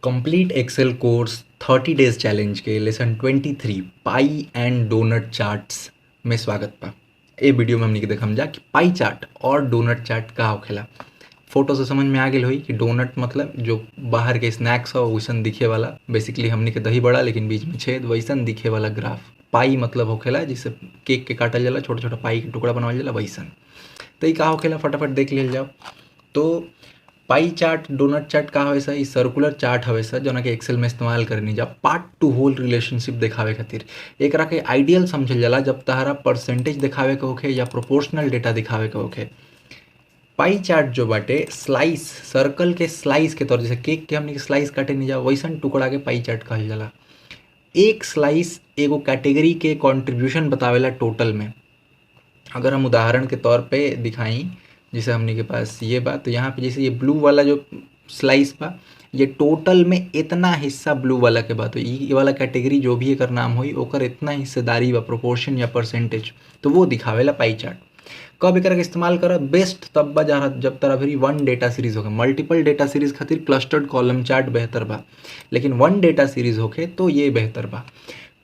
Complete Excel course 30 days challenge के lesson 23 pie and donut charts में स्वागत बा। ए वीडियो में हमनी के देखम जा कि पाई चार्ट और डोनट चार्ट का होखेला। फोटो से समझ में आ गेल होई कि डोनट मतलब जो बाहर के स्नैक्स हो वैसन दिखे वाला, बेसिकली हमनी के दही बड़ा लेकिन बीच में छेद, वैसन दिखे वाला ग्राफ। पाई मतलब होखेला जिसे केक के काटल जाला, छोटा छोटा पाई के टुकड़ा बनावल जाला वैसन। तो ई का होखेला फटाफट देख लिहल जाओ। तो पाई चार्ट डोनट चार्ट का हवे सा, ई सर्कुलर चार्ट हवे सा जौना के एक्सेल में इस्तेमाल करनी जा पार्ट टू होल रिलेशनशिप दिखावे खातिर। एकरा के आइडियल समझल जाला जब तहरा परसेंटेज दिखावे के होखे या प्रोपोर्शनल डेटा दिखावे के होखे। पाई चार्ट जो बाटे स्लाइस, सर्कल के स्लाइस के तौर, जैसे केक के हमनी के स्लाइस काटे नहीं जा वैसन टुकड़ा के पाई चार्ट कहल जाला। एक स्लाइस एगो कैटेगरी के कंट्रीब्यूशन बतावेला टोटल में। अगर हम उदाहरण के तौर पे दिखाई, जैसे हमनी के पास ये बा, तो यहाँ पे जैसे ये ब्लू वाला जो स्लाइस बा, ये टोटल में इतना हिस्सा ब्लू वाला के बा, तो ये वाला कैटेगरी जो भी एकर नाम होई ओकर इतना हिस्सेदारी बा, प्रोपोर्शन या परसेंटेज, तो वो दिखावेला पाई चार्ट। कब एकरा के इस्तेमाल करब? बेस्ट तब बा जब तरह भरी वन डेटा सीरीज होखे। मल्टीपल डेटा सीरीज खातिर क्लस्टर्ड कॉलम चार्ट बेहतर बा, लेकिन वन डेटा सीरीज होखे तो ये बेहतर बा।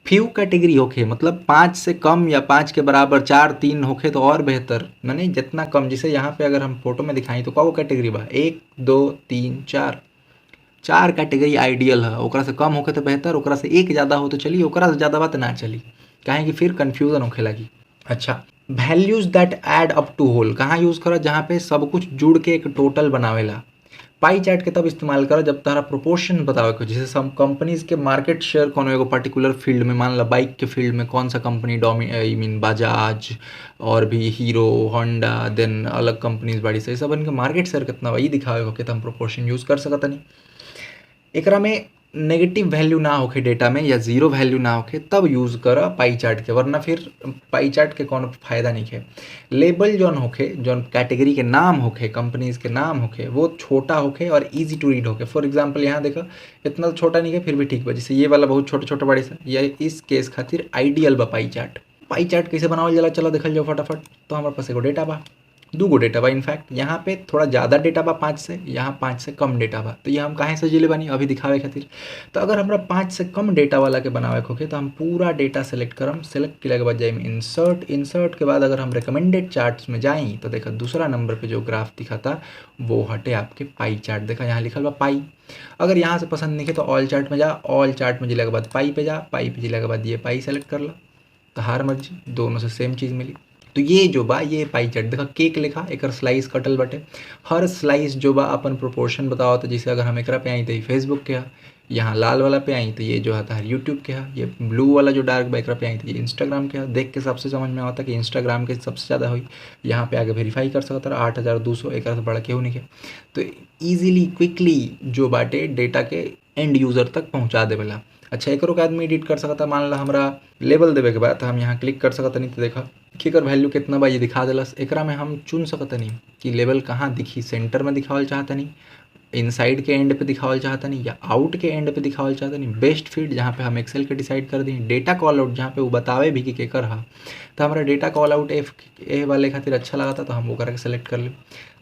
फ्यू कैटेगरी होखे मतलब 5 से कम या 5 के बराबर 4 3 होखे तो और बेहतर, माने जितना कम। जैसे यहाँ पे अगर हम फोटो में दिखाई तो कौ कैटेगरी बा, 1 2 3 4, 4 कैटेगरी आइडियल है। ओकरा से कम होखे तो बेहतर, ओकरा से एक ज़्यादा हो तो चली, ओकरा से ज़्यादा बात ना चली, काहे कि फिर कन्फ्यूजन होखे लगी। अच्छा, values that add up to whole कहाँ यूज़ करा? जहाँ पे सब कुछ जुड़ के एक टोटल बनावेला। पाई चार्ट के तब इस्तेमाल करा जब तारा प्रोपोर्शन बतावे को, जैसे सम कंपनीज के मार्केट शेयर कोनो एगो पर्टिकुलर फील्ड में, मान ला बाइक के फील्ड में कौन सा कंपनी आई मीन बजाज और भी हीरो होंडा, देन अलग कंपनीज बाड़ी से, सब इनके मार्केट शेयर कितना बा ई दिखावे को के तो हम प्रोपोर्शन यूज़ कर सकत नहीं। एकरा में नेगेटिव वैल्यू ना होखे डेटा में या जीरो वैल्यू ना होखे तब यूज़ कर पाई चार्ट के, वरना फिर पाई चार्ट के कोनो फायदा नहीं है। लेबल जौन होखे, जौन कैटेगरी के नाम होखे, कंपनीज के नाम होखे, वो छोटा होखे और इजी टू रीड होखे। फॉर एग्जांपल यहाँ देखो इतना तो छोटा नहीं है फिर भी ठीक बा, जैसे ये वाला बहुत छोटे छोटे बड़े सा, ये इस केस खातिर आइडियल बा पाई चार्ट। पाई चार्ट कैसे बनावल जाला चलो देखल जाओ फटाफट। तो हमारे पास एगो डेटा बा, दूगो डेटा बा, इनफैक्ट यहाँ पे थोड़ा ज़्यादा डेटा बा 5 से, यहाँ 5 से कम डेटा बा, तो ये हम काहे सजीले बानी अभी दिखावे खातिर। तो अगर हमरा 5 से कम डेटा वाला के बनावे होखे तो हम पूरा डेटा सेलेक्ट करम। सेलेक्ट के बाद जाए इंसर्ट, इंसर्ट के बाद अगर हम रिकमेंडेड चार्ट्स में जाई तो देखा दूसरा नंबर पे जो ग्राफ दिखा था वो हटे आपके पाई चार्ट। देखा यहाँ लिखल बा पाई। अगर यहाँ से पसंद नहीं है तो ऑल चार्ट में जा, ऑल चार्ट में जिले के बाद पाई पे जा, पाई पे जिले के बाद ये पाई सेलेक्ट कर ला, तो हार मर्जी दोनों से सेम चीज़ मिली। तो ये जो बा ये पाई चार्ट देखा, केक लिखा एकर स्लाइस कटल बटे, हर स्लाइस जो बा अपन प्रोपोर्शन बताओ। तो जैसे अगर हम एकरा पे आई तो ये फेसबुक के है, यहाँ लाल वाला पे आई तो ये जो है यूट्यूब के है, ये ब्लू वाला जो डार्क बा एकरा पे आई तो ये इंस्टाग्राम के है। देख के सबसे समझ में आता कि इंस्टाग्राम के सबसे ज़्यादा हुई। यहाँ पे आगे वेरीफाई कर सकता है 8200, एक से बड़ा केहू नहीं के। तो ईजिली क्विकली जो बाटे डेटा के एंड यूज़र तक पहुँचा देवेला। अच्छा, एकरो के आदमी एडिट कर सकता। मान ला हमरा लेबल देवे के बाद तो हम यहाँ क्लिक कर सकता नहीं, तो देखा कि एकर वैल्यू कितना बा ये दिखा देलस। एकरा में हम चुन सकता नहीं कि लेवल कहाँ दिखी, सेंटर में दिखावल चाहता नहीं, इनसाइड के एंड पे दिखावल चाहता नहीं, या आउट के एंड पे दिखावल चाहता नहीं। बेस्ट फिट जहाँ पे हम एक्सेल के डिसाइड कर दी, डेटा कॉल आउट जहाँ पे वो बतावे भी कि केकर हा, तो हमारा डेटा कॉल आउट ए वाले खातिर अच्छा लगा था तो हम वो करके सेलेक्ट कर ले।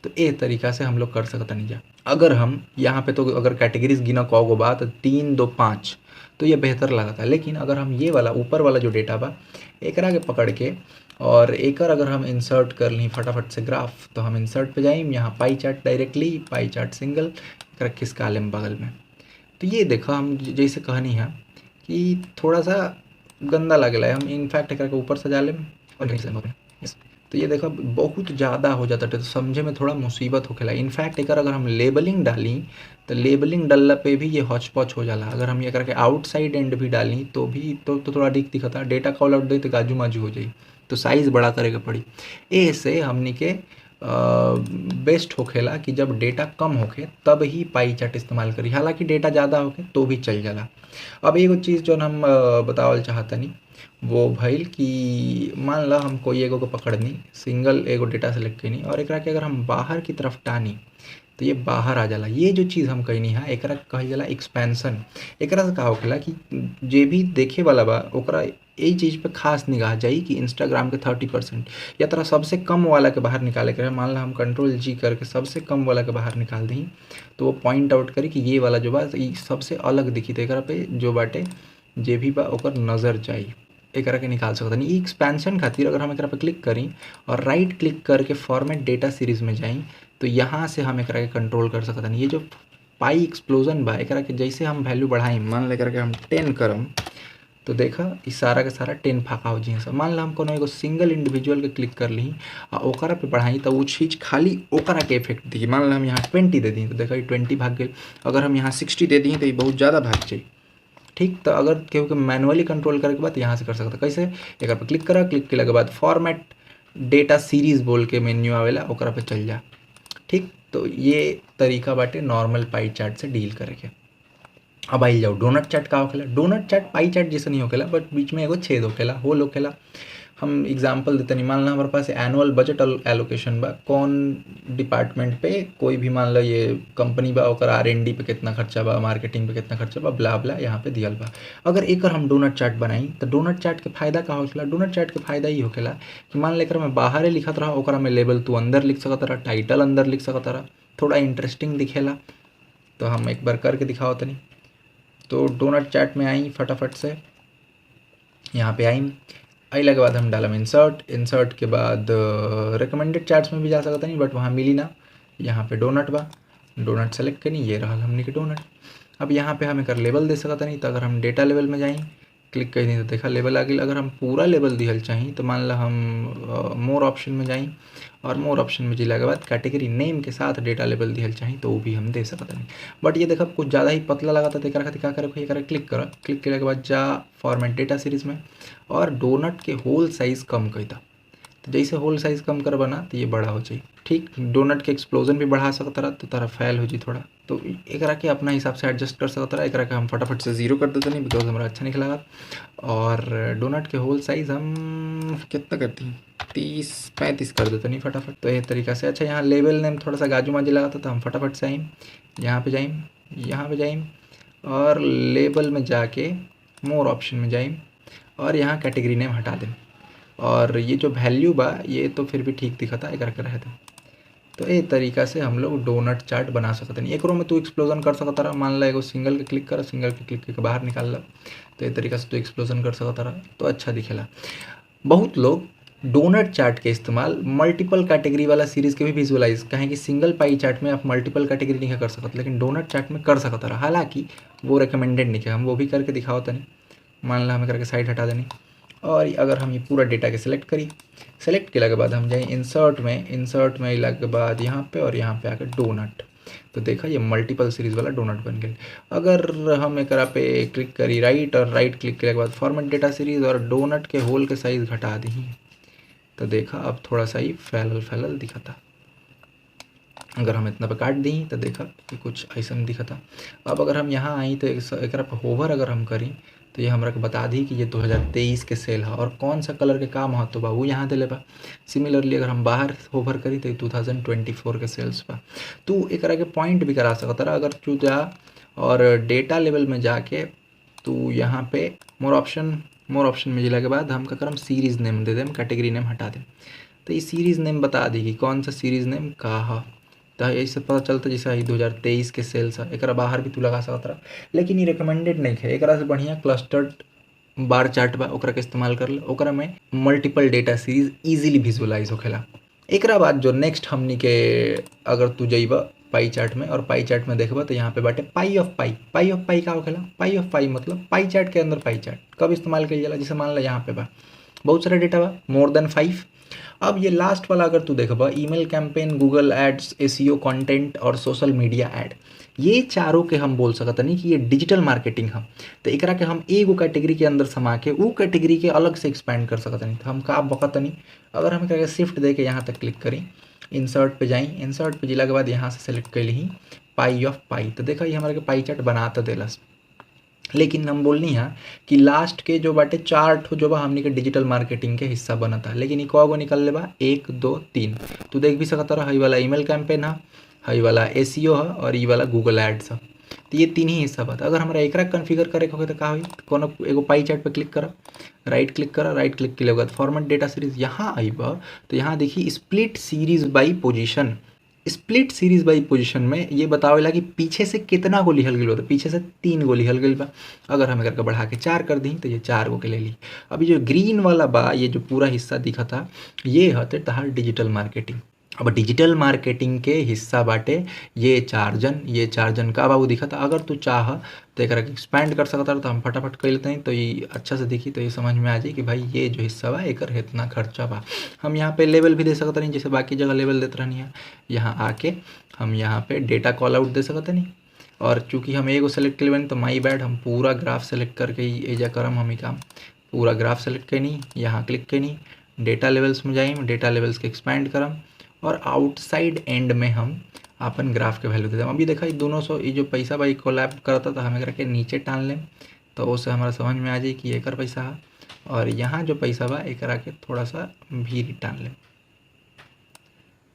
तो ए तरीका से हम लोग कर सकता नहीं जा। अगर हम यहाँ पे तो अगर कैटेगरीज गिना कौ गो बा तो 3 2 5, तो ये बेहतर लगा था। लेकिन अगर हम ये वाला ऊपर वाला जो डेटा बा एकरा के पकड़ के और एकर अगर हम इंसर्ट कर ली फटाफट से ग्राफ, तो हम इंसर्ट पे जाइम, यहाँ pie chart directly, pie chart single, एकरा खिसका लेम बगल में। तो ये देखो हम जैसे कहनी है कि थोड़ा सा गंदा लगेला है, हम इनफैक्ट एकरा के ऊपर सजा लेम और तो ये देखो बहुत ज़्यादा हो जाता है, तो समझे में थोड़ा मुसीबत होखेला। इनफैक्ट एकर अगर हम लेबलिंग डाली तो लेबलिंग डालला पे भी ये हौच पौच हो जाला। अगर हम ये करके आउटसाइड एंड भी डाली तो भी तो थोड़ा ठीक दिखता। डेटा कॉल आउट दे तो गाजू माजू हो जाई, तो साइज़ बड़ा करे के पड़ी। ऐसे हमनी के बेस्ट होखेला कि जब डेटा कम होखे तब ही पाई चार्ट इस्तेमाल करी, हालांकि डेटा ज़्यादा होखे तो भी चल जाला। अब एगो चीज़ जो हम बतावल चाहतनी वो भइल कि मान ला हम कोई एगो को पकड़नी, सिंगल एगो डेटा सेलेक्ट कनी और एकरा के अगर हम बाहर की तरफ टानी तो ये बाहर आ जाला। ये जो चीज़ हम कही नहीं एकरा कहल जाला एक्सपेंशन। एकरा से का होखेला कि जे भी देखे वाला बा ओकरा यही चीज़ पे खास निगाह जाई कि इंस्टाग्राम के 30% या तरह सबसे कम वाला के बाहर निकाले के रहे। मान ला हम Ctrl+G करके सबसे कम वाला के बाहर निकाल दी तो वो पॉइंट आउट करी कि ये वाला जो बा ई सबसे अलग दिखी। तो एकरा पे जो बाटे जे भी बा ओकर नज़र जाई, एकरा के निकाल सकत नहीं। एक्सपेंशन खातिर अगर हम एकरा पे क्लिक करी और राइट क्लिक करके फॉर्मेट डेटा सीरीज में जाई तो यहाँ से हम एकरा के कंट्रोल कर सकत नहीं। ये जो पाई एक्सप्लोजन बा एकरा के जैसे हम वैल्यू बढ़ाई, मान लेकर के हम 10 करम तो देखा ई सारा के सारा 10 फाका हो जी सब। मान ला हम कोनो एगो सिंगल इंडिविजुअल के क्लिक कर ली आ ओकरा पे बढ़ाई तो वो चीज़ खाली ओकरा के इफेक्ट दी। मान ला हम यहाँ 20 दे दी तो देखा 20 भाग गई। अगर हम यहाँ 60 दे दी तो ये बहुत ज़्यादा भाग जाए। ठीक, तो अगर केहू के मैनुअली कंट्रोल करे के बाद यहाँ से कर सकता। कैसे, एक पे क्लिक करा, क्लिक के के बाद फॉर्मेट डेटा सीरीज बोल के मेन्यू आवेला ओकरा पे चल जा। ठीक, तो ये तरीका बाटे नॉर्मल पाई चार्ट से डील करे के। अब आई जाओ डोनट चार्ट का होखेला। डोनट चार्ट पाई चार्ट जैसे नहीं होखेला बट बीच में एगो छेद होखेला, होल होखेला। हम एग्जांपल देते नहीं, मान ला हमारे पास एनुअल बजट एलोकेशन बा, कौन डिपार्टमेंट पे कोई भी मान लो ये कंपनी बा ओकर R&D पे कितना खर्चा बा, मार्केटिंग पे कितना खर्चा बा, ब्ला ब्ला यहाँ पे दियल बा। अगर एकर हम डोनट चार्ट बनाई तो डोनट चार्ट के फायदा का होखेला। डोनट चार्ट के फायदा ही होखेला कि मान लेकर मैं बाहर लिखत रहा ओकरा में लेबल तू अंदर लिख सकत रहा, टाइटल अंदर लिख सकत रहा, थोड़ा इंटरेस्टिंग दिखेला। तो हम एक बार करके दिखाओ तनी। तो डोनट चार्ट में आई फटाफट से, यहाँ पे आई अइला के बाद हम डालम इंसर्ट के बाद रिकमेंडेड चार्ट्स में भी जा सकता नहीं बट वहाँ मिली ना। यहाँ पे डोनट बा, डोनट सेलेक्ट करी, ये रहा हमने के डोनट। अब यहाँ पे हम एक लेवल दे सकता नहीं। तो अगर हम डेटा लेवल में जाई क्लिक करी तो देखा लेवल आ गई। अगर हम पूरा लेवल दिहल चाहिए तो मान ला हम मोर ऑप्शन में जाई और मोर ऑप्शन में जिला के बाद कैटेगरी नेम के साथ डेटा लेवल दिहल चाहिए तो वो भी हम दे सकते नहीं। बट ये देखा कुछ ज़्यादा ही पतला लगा था। देखा क्या करे, क्लिक करा, क्लिक करने के बाद जा फॉर्मेट डेटा सीरीज में और डोनट के होल साइज़ कम कर दा। तो जैसे होल साइज़ कम कर बना तो ये बड़ा हो जाए। ठीक, डोनट के एक्सप्लोजन भी बढ़ा सकता रहा तो तारा फैल हो जी थोड़ा। तो एकरा के अपना हिसाब से एडजस्ट कर सकता रहा। एकरा के हम फटाफट से 0 कर देते नहीं बिकॉज हमारा अच्छा नहीं लगा। और डोनट के होल साइज़ हम कितना करती हैं 30-35 कर देते नहीं फटाफट। तो ये तरीका से। अच्छा, यहाँ लेवल नेम थोड़ा सा गाजू माजी लगा था तो हम फटाफट से आइम, यहाँ पे जाइम और लेबल में जाके मोर ऑप्शन में जाइम और यहाँ कैटेगरी नेम हटा दें। और ये जो वैल्यू बा ये तो फिर भी ठीक दिखा था, एक रहे थे। तो ये तरीका से हम लोग डोनट चार्ट बना सकते नहीं। एक में तू एक्सप्लोजन कर सकता रहा। मान ला एगो सिंगल के क्लिक कर, सिंगल के क्लिक करके बाहर निकाल ला तो ये तरीका से तू एक्सप्लोजन कर सकता रहा तो अच्छा दिखेला। बहुत लोग डोनट चार्ट के इस्तेमाल मल्टीपल कैटेगरी वाला सीरीज के भी विजुअलाइज, कहें कि सिंगल पाई चार्ट में आप मल्टीपल कैटेगरी नहीं कर सकते लेकिन डोनट चार्ट में कर सकता रहा। हालांकि वो रिकमेंडेड नहीं है, हम वो भी करके दिखाओ तनी। मान ला हमें करके साइड हटा देनी और अगर हम ये पूरा डेटा के सिलेक्ट करी, सेलेक्ट के बाद हम जाए इंसर्ट में अला के बाद यहाँ पे और यहाँ पे आकर डोनट। तो देखा ये मल्टीपल सीरीज वाला डोनट बन गया। अगर हम एक पे क्लिक करी राइट और राइट क्लिक के बाद फॉर्मेट डेटा सीरीज और डोनट के होल के साइज घटा दी तो देखा अब थोड़ा सा ही फैलल दिखा था। अगर हम इतना पे काट दी तो देखा कि कुछ ऐसा दिखा था। अब अगर हम यहाँ आई तो एक होवर अगर हम करी तो ये हमरा के बता दी कि ये 2023 के सेल है और कौन सा कलर के काम महत्व बा वो यहाँ दिले बा। सिमिलरली अगर हम बाहर होवर करी तो 2024 के सेल्स बा। तू एक के पॉइंट भी करा सकता रहा। अगर तू जा और डेटा लेवल में जाके तू यहाँ पे मोर ऑप्शन में जिला के बाद हम क्या करम series name they them, category name हटा देम। तो ये सीरीज़ नेम बता दी कि कौन सा सीरीज़ नेम का है। तो ऐसे पता चलता जैसे 2023 के सेल्स है। एक बाहर भी तू लगा सकता रहा लेकिन ये रिकमेंडेड नहीं है। एक से बढ़िया क्लस्टर्ड बार चार्ट बा ओकरा के इस्तेमाल कर ले। ओकरा में multiple data series easily visualise होखेला। एक बाद जो नेक्स्ट हमनी के अगर तू जइबा पाई चार्ट में और पाई चार्ट में देखबा तो यहाँ पे बाटे पाई ऑफ पाई का होखेला। पाई ऑफ पाई मतलब पाई चार्ट के अंदर पाई चार्ट कब इस्तेमाल कइल जाला, जैसे मान ला यहाँ पे बा बहुत सारा डेटा बा मोर देन 5। अब ये लास्ट वाला अगर तू देखबा email campaign, Google ads, SEO content और सोशल मीडिया ऐड, ये चारों के हम बोल सकत नहीं कि ये डिजिटल मार्केटिंग है। तो एकरा के हम एगो कैटेगरी के अंदर समा के वो कैटेगरी के अलग से एक्सपैंड कर सकत नहीं। तो हम का बकत नहीं। अगर हम एकरा के शिफ्ट दे के यहाँ तक क्लिक करी, इंसर्ट पे जाई, इंसर्ट पे जिला के बाद यहाँ से सेलेक्ट कर ली पाई ऑफ पाई। तो देखा ये हमारे के पाई चार्ट बनाता देलस। लेकिन हम बोलनी है कि लास्ट के जो बाटे 4 ठो जो बा हमनी के डिजिटल मार्केटिंग के हिस्सा बनता। लेकिन ये कगो निकल ले बा 1 2 3। तू देख भी सकता रहा हई वाला ईमेल कैंपेन है, हई वाला एसईओ है और ई वाला गूगल एड्स है। तो ये तीन ही हिस्सा बता। अगर हमारा एकरा कॉन्फ़िगर करे के होगे तो का होई, कोनो एगो पाई चार्ट पे क्लिक करा, राइट क्लिक करा, राइट क्लिक के बाद फॉर्मेट डेटा सीरीज यहाँ आइबा तो यहाँ देखी split series by position. Split series by position में ये बतावेला कि पीछे से कितना गो लिखल गई बा, तो पीछे से 3 गो लिखल गई बा। अगर हम एकर बढ़ा के 4 कर दी तो ये 4 गो के ले ली। अभी जो ग्रीन वाला बा, ये जो पूरा हिस्सा दिखा था, ये हते तहार डिजिटल मार्केटिंग। अब डिजिटल मार्केटिंग के हिस्सा बाटे ये 4 जन। ये 4 जन का बाबू दिखा था। अगर तू चाह तो एक एक्सपैंड कर सकता तो हम फटाफट कर लेते हैं, तो ये अच्छा से दिखी तो ये समझ में आ जाए कि भाई ये जो हिस्सा बा एकर इतना खर्चा बा। हम यहाँ पे लेवल भी दे सकते नहीं, जैसे बाकी जगह लेवल देते रहनी है। यहाँ आके हम यहाँ पे डेटा कॉल आउट दे सकते नहीं, और चूँकि हम एगो सेलेक्ट कर लेबनी तो माई बैड, हम पूरा ग्राफ सेलेक्ट करके ही एजा करम हम ही काम। पूरा ग्राफ सेलेक्ट कैनी, यहाँ क्लिक कैनी, डेटा लेवल्स में जाइम, डेटा लेवल्स के एक्सपैंड करम और आउटसाइड एंड में हम अपन ग्राफ के वैल्यू दे दें। अभी देखा ये दोनों सौ ये जो पैसा भाई कोलैब करता था, हम एकरा के नीचे टान लें तो उससे हमारा समझ में आ जाए कि एकर पैसा है, और यहाँ जो पैसा बा एकरा के थोड़ा सा भीड़ टान लें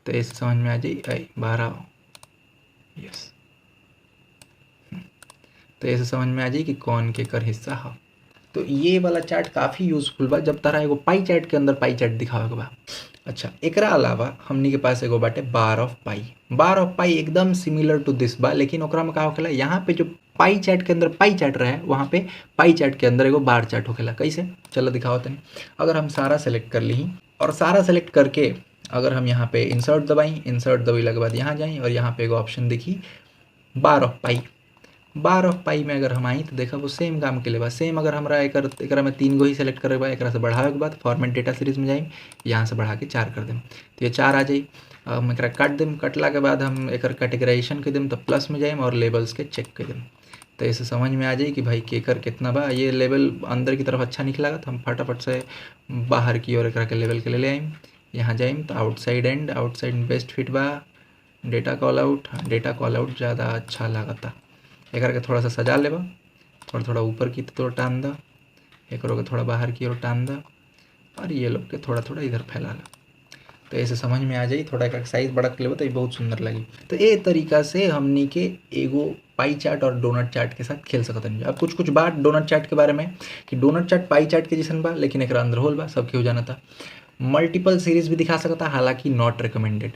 तो ऐसे समझ में आ जाए 12। यस, तो ऐसे समझ में आ जाए कि कौन के कर हिस्सा है। तो ये वाला चार्ट काफ़ी यूजफुल बा जब तारा एगो पाई चार्ट के अंदर पाई चार्ट दिखावे के बा। अच्छा, एकरा अलावा हमनी के पास एगो बाटे बार ऑफ पाई। बार ऑफ पाई एकदम सिमिलर टू दिस बा, लेकिन ओकरा में का होखेला, यहाँ पे जो पाई चार्ट के अंदर पाई चार्ट रहे वहाँ पे पाई चार्ट के अंदर एगो बार चार्ट होखेला। कैसे, चलो दिखाओ तनी। अगर हम सारा सेलेक्ट कर ली और सारा सेलेक्ट करके अगर हम यहाँ पे इंसर्ट दबाई, इंसर्ट दबाइला के बाद यहाँ जाई और यहाँ पे एगो ऑप्शन देखी बार ऑफ पाई। बार ऑफ पाई में अगर हम आई तो देखा वो सेम काम के लिए बा। सेम अगर हमरा एकरा में 3 गो ही सेलेक्ट करे बा, एकरा से बढ़ावे के बाद फॉर्मेट डेटा सीरीज में जाइम, यहाँ से बढ़ा के 4 कर देम तो ये 4 आ जाई। हम एकरा काट देम, कटला के बाद हम एकर कैटेगराइजेशन कर देम तो प्लस में जाइम और लेबल्स के चेक कर देम तो ऐसे समझ में आ जाए कि भाई केकर कितना बा। ये लेवल अंदर की तरफ अच्छा नहीं लागत, हम फटाफट से बाहर की ओर एकरा के लेवल के ले आइम। यहाँ जाइम तो outside end, outside best fit बा। Data call out, data call out ज़्यादा अच्छा लागता। एक के थोड़ा सा सजा लेबा, थोड़ा थोड़ा ऊपर की तो टान दा, एक के थोड़ा बाहर की ओर टान दा, और ये लोग के थोड़ा थोड़ा इधर फैला ला तो ऐसे समझ में आ जाए। थोड़ा एक साइज बड़ा कर लेबा तो ये बहुत सुंदर लगी। तो ये तरीका से हमनी के एगो पाई चार्ट और डोनट चार्ट के साथ खेल सकते हैं। अब कुछ कुछ बात डोनट चार्ट के बारे में कि डोनट चार्ट पाई चार्ट के जैसन बा, लेकिन एक अंदर होल बा, सबके हो जाना था। मल्टीपल सीरीज भी दिखा सकता, हालांकि नॉट रिकमेंडेड।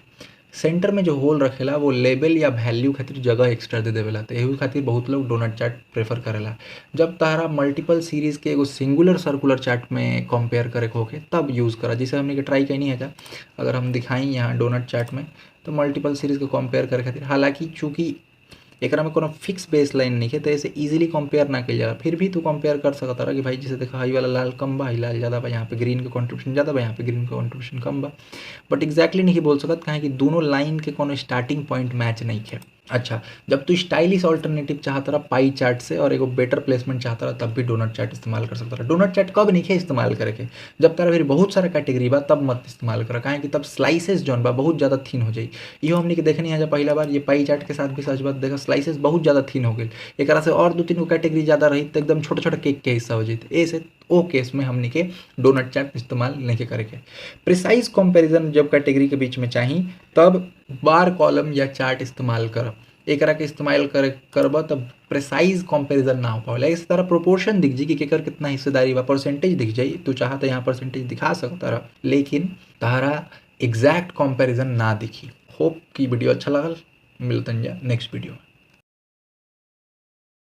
सेंटर में जो होल रखेला वो लेबल या वैल्यू खातिर जगह एक्स्ट्रा दे देवेला, तो एही खातिर बहुत लोग डोनट चार्ट प्रेफर करेला। जब तारा मल्टीपल सीरीज के एगो सिंगुलर सर्कुलर चार्ट में कंपेयर करे के होके तब यूज़ करा, जिसे हमने के ट्राई कैनी है। अगर हम दिखाई यहाँ डोनट चार्ट में तो मल्टीपल सीरीज को कंपेयर करे खातिर, हालांकि चूँकि एकरा में कोनो फिक्स बेस लाइन नहीं है तो ऐसे इजीली कंपेयर ना किया जाला, फिर भी तू कंपेयर कर सकता रहा कि भाई जैसे देखा हाई वाला लाल कम बा, हाई लाल ज़्यादा बा, यहाँ पे ग्रीन का कंट्रीब्यूशन ज़्यादा बा, यहाँ पे ग्रीन का कंट्रीब्यूशन कम बा। बट एग्जैक्टली नहीं बोल सकत काहे कि दोनों लाइन के कोनो स्टार्टिंग पॉइंट मैच नहीं है। अच्छा, जब तू स्टाइलिश ऑल्टरनेटिव चाहता रहा पाई चार्ट से और एगो बेटर प्लेसमेंट चाहता रहा तब भी डोनट चार्ट इस्तेमाल कर सकता रहा। डोनट चार्ट कब नहीं है इस्तेमाल करके, जब तारा फिर बहुत सारा कैटेगरी बा तब मत इस्तेमाल करा, काहे कि तब स्लाइसेस जौन बा बहुत ज़्यादा थिन हो जाई। इहो हमने के देखनी है जब पहला बार ये पाई चार्ट के साथ भी सच बात देखा, स्लाइसेस बहुत ज़्यादा थिन हो गई। एक से और 2-3 गो कैटेगरी ज़्यादा रही तो एकदम छोटा छोटा केक के हिस्सा हो जाते। ऐसे ओ केस में हमने के डोनट चार्ट इस्तेमाल नहीं करेंगे। प्रिसाइज कंपैरिजन जब कैटेगरी के बीच में चाहिए तब बार कॉलम या चार्ट इस्तेमाल कर, एकरा के इस्तेमाल करबा तब प्रिसाइज कंपैरिजन ना हो पावेला। इस तरह प्रोपोर्शन दिख जाई कि केकर कितना हिस्सेदारी बा, परसेंटेज दिख जाई। तू चाहता तो यहाँ परसेंटेज दिखा सकता रहा, लेकिन तारा एग्जैक्ट कंपैरिजन ना दिखी। होप कि वीडियो अच्छा लगल, मिलतन जा नेक्स्ट वीडियो।